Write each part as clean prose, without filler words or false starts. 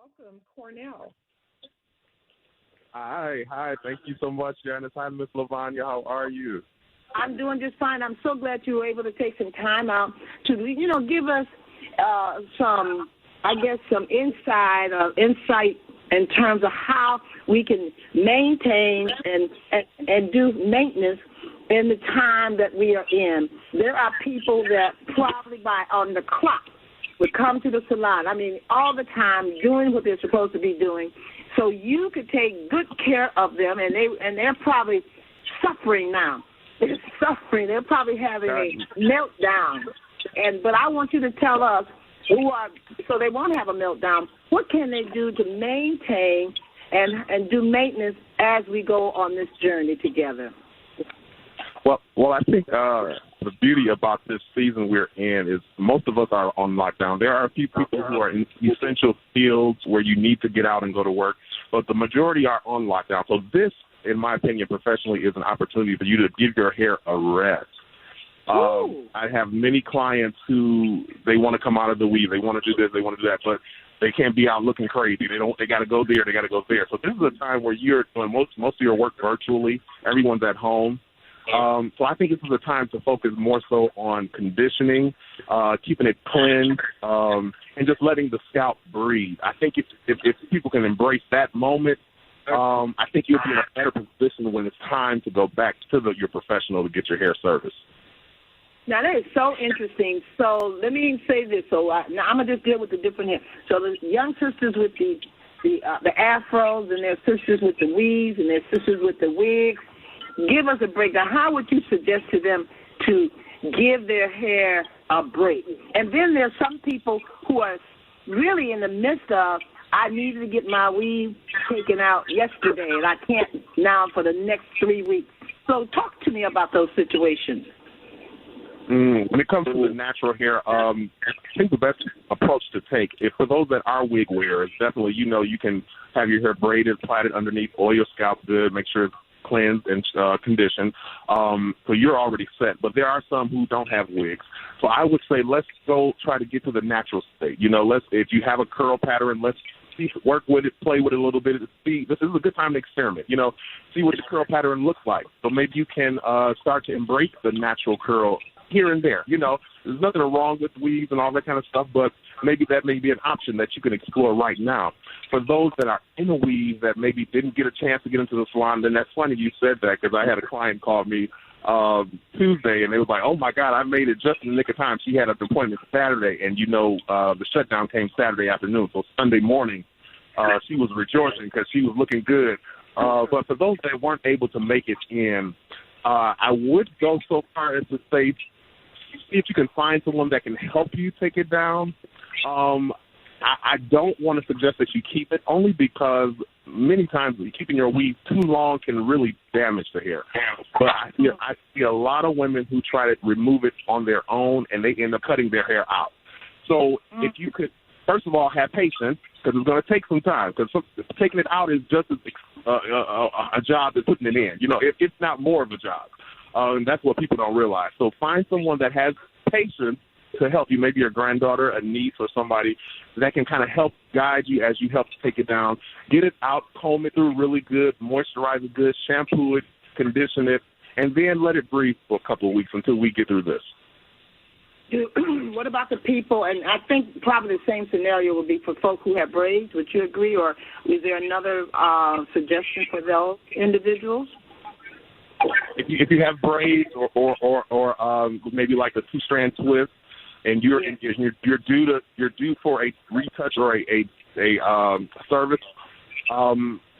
welcome, Cornell. Hi. Thank you so much, Janice. Hi, Miss Lavonia. How are you? I'm doing just fine. I'm so glad you were able to take some time out to, give us some insight in terms of how we can maintain and do maintenance in the time that we are in. There are people that probably on the clock would come to the salon, all the time doing what they're supposed to be doing. So you could take good care of them, and they're probably suffering now. They're suffering. They're probably having a meltdown. But I want you to tell us so they won't have a meltdown. What can they do to maintain and do maintenance as we go on this journey together? Well, I think the beauty about this season we're in is most of us are on lockdown. There are a few people who are in essential fields where you need to get out and go to work, but the majority are on lockdown. So this, in my opinion, professionally, is an opportunity for you to give your hair a rest. I have many clients who they want to come out of the weave. They want to do this, they want to do that, but they can't be out looking crazy. They got to go there, they got to go there. So this is a time where you're doing most of your work virtually. Everyone's at home. So I think this is a time to focus more so on conditioning, keeping it clean, and just letting the scalp breathe. I think if people can embrace that moment, I think you'll be in a better position when it's time to go back to your professional to get your hair service. Now, that is so interesting. So let me say this. So now I'm going to just deal with the different hair. So the young sisters with the afros, and their sisters with the weaves, and their sisters with the wigs. Give us a breakdown. How would you suggest to them to give their hair a break? And then there's some people who are really in the midst of, I needed to get my weave taken out yesterday, and I can't now for the next 3 weeks. So talk to me about those situations. When it comes to the natural hair, I think the best approach to take, for those that are wig wearers, definitely, you can have your hair braided, plaited underneath, oil your scalp good, make sure it's cleansed and conditioned. So you're already set. But there are some who don't have wigs. So I would say let's go try to get to the natural state. If you have a curl pattern, let's work with it, play with it a little bit. This is a good time to experiment. See what the curl pattern looks like. So maybe you can start to embrace the natural curl here and there. There's nothing wrong with weaves and all that kind of stuff, but maybe that may be an option that you can explore right now. For those that are in a weave that maybe didn't get a chance to get into the salon, then that's funny you said that, because I had a client call me Tuesday, and they was like, oh, my God, I made it just in the nick of time. She had an appointment Saturday, and, the shutdown came Saturday afternoon. So Sunday morning, she was rejoicing because she was looking good. But for those that weren't able to make it in, I would go so far as to say, see if you can find someone that can help you take it down. I don't want to suggest that you keep it, only because many times keeping your weave too long can really damage the hair. But I see a lot of women who try to remove it on their own, and they end up cutting their hair out. So if you could, first of all, have patience, because it's going to take some time, because taking it out is just as a job as putting it in. It's not more of a job. And that's what people don't realize. So find someone that has patience to help you, maybe your granddaughter, a niece, or somebody that can kind of help guide you as you help to take it down. Get it out, comb it through really good, moisturize it good, shampoo it, condition it, and then let it breathe for a couple of weeks until we get through this. What about the people, and I think probably the same scenario would be for folk who have braids. Would you agree, or is there another suggestion for those individuals? If you have braids or maybe like a 2-strand twist, and you're due for a retouch or a service,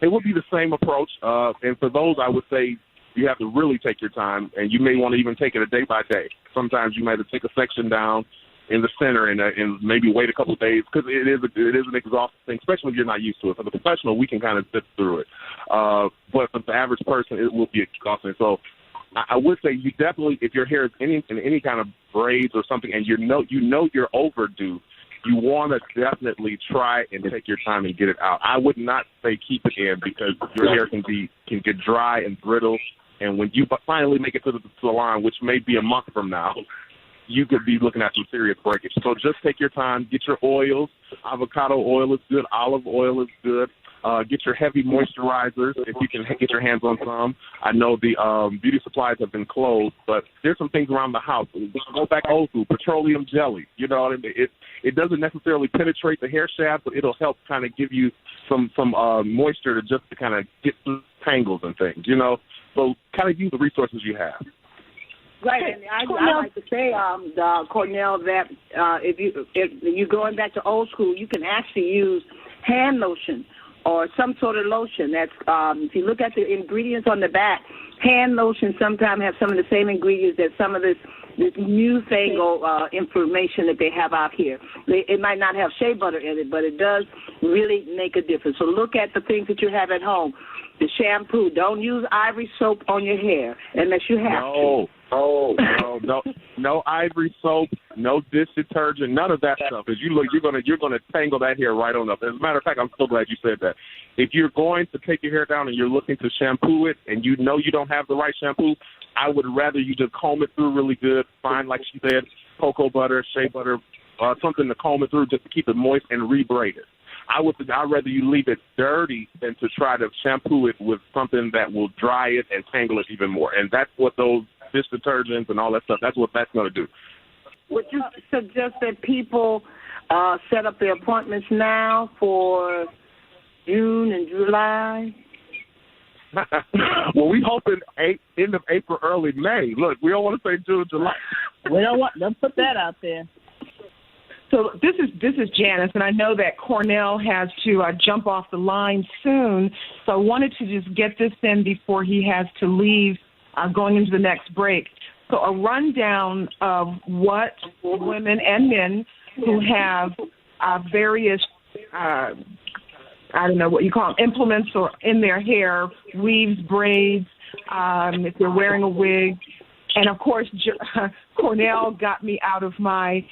it would be the same approach. And for those, I would say you have to really take your time, and you may want to even take it a day by day. Sometimes you might have to take a section down in the center and maybe wait a couple of days, because it is an exhausting thing, especially if you're not used to it. For the professional, we can kind of sit through it. But for the average person, it will be exhausting. So I would say you definitely, if your hair is in any kind of braids or something, and you know you're overdue, you want to definitely try and take your time and get it out. I would not say keep it in, because your hair can get dry and brittle, and when you finally make it to the salon, which may be a month from now, you could be looking at some serious breakage. So just take your time, get your oils. Avocado oil is good. Olive oil is good. Get your heavy moisturizers if you can get your hands on some. I know the beauty supplies have been closed, but there's some things around the house. Go back old school, petroleum jelly. You know what I mean? It doesn't necessarily penetrate the hair shaft, but it'll help kind of give you some moisture to kind of get through tangles and things, you know? So kind of use the resources you have. Right, and I like to say, Cornell, that if you're going back to old school, you can actually use hand lotion or some sort of lotion. That's if you look at the ingredients on the back, hand lotion sometimes have some of the same ingredients that some of this newfangled information that they have out here. It might not have shea butter in it, but it does really make a difference. So look at the things that you have at home. The shampoo. Don't use Ivory soap on your hair unless you have to. No Ivory soap, no dish detergent, none of that stuff. As you look, you're gonna tangle that hair right on up. As a matter of fact, I'm so glad you said that. If you're going to take your hair down and you're looking to shampoo it, and you know you don't have the right shampoo, I would rather you just comb it through really good. Find, like she said, cocoa butter, shea butter, something to comb it through just to keep it moist and rebraid it. I'd rather you leave it dirty than to try to shampoo it with something that will dry it and tangle it even more. And that's what those dish detergents and all that stuff, that's what that's going to do. Would you suggest that people set up their appointments now for June and July? Well, we hoping end of April, early May. Look, we don't want to say June, July. We don't put that out there. So this is Janice, and I know that Cornell has to jump off the line soon, so I wanted to just get this in before he has to leave going into the next break. So a rundown of what women and men who have various, I don't know what you call them, implements or in their hair, weaves, braids, if they're wearing a wig. And, of course, Cornell got me out of my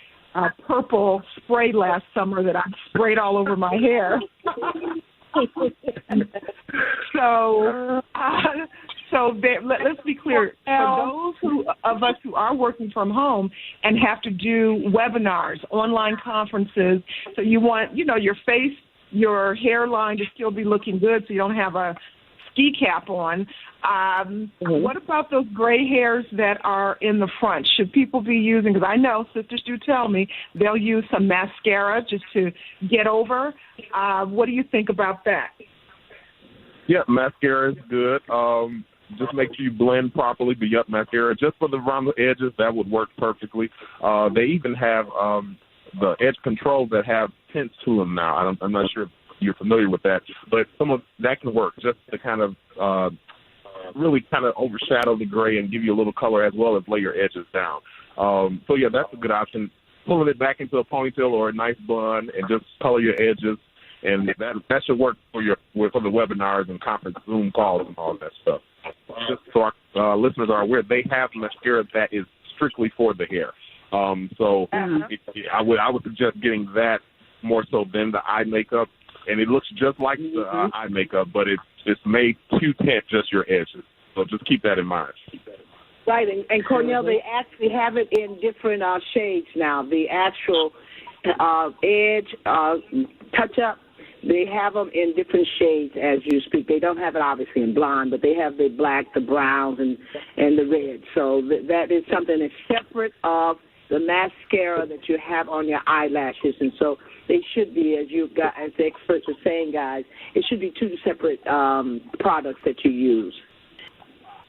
purple spray last summer that I sprayed all over my hair. Let's be clear. For those of us who are working from home and have to do webinars, online conferences, so you want, your face, your hairline to still be looking good so you don't have a ski cap on. What about those gray hairs that are in the front? Should people be using, because I know sisters do tell me, they'll use some mascara just to get over. What do you think about that? Yeah, mascara is good. Just make sure you blend properly. But yep, mascara, just for the around the edges, that would work perfectly. They even have the edge controls that have tints to them now. I'm not sure if you're familiar with that, but some of that can work just to kind of really kind of overshadow the gray and give you a little color as well as lay your edges down. So yeah, that's a good option. Pulling it back into a ponytail or a nice bun and just color your edges, and that should work for the webinars and conference Zoom calls and all that stuff. Just so our listeners are aware, they have mascara that is strictly for the hair. I would suggest getting that more so than the eye makeup. And it looks just like the eye makeup, but it's made to tint just your edges. So just keep that in mind. Right, and Cornell, they actually have it in different shades now. The actual edge touch-up, they have them in different shades as you speak. They don't have it obviously in blonde, but they have the black, the browns, and the red. So that is something that's separate of the mascara that you have on your eyelashes. And so they should be, as the experts are saying, guys, it should be two separate products that you use.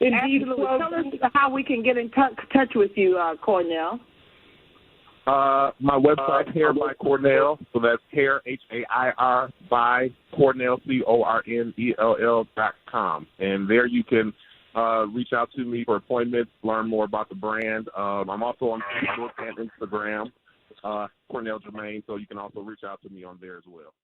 Indeed. Tell us how we can get in touch with you, Cornell. My website, Hair by Cornell, so that's hair, Hair by Cornell, CORNELL.com. And there you can reach out to me for appointments, learn more about the brand. I'm also on Facebook and Instagram, Cornell Jermaine, so you can also reach out to me on there as well.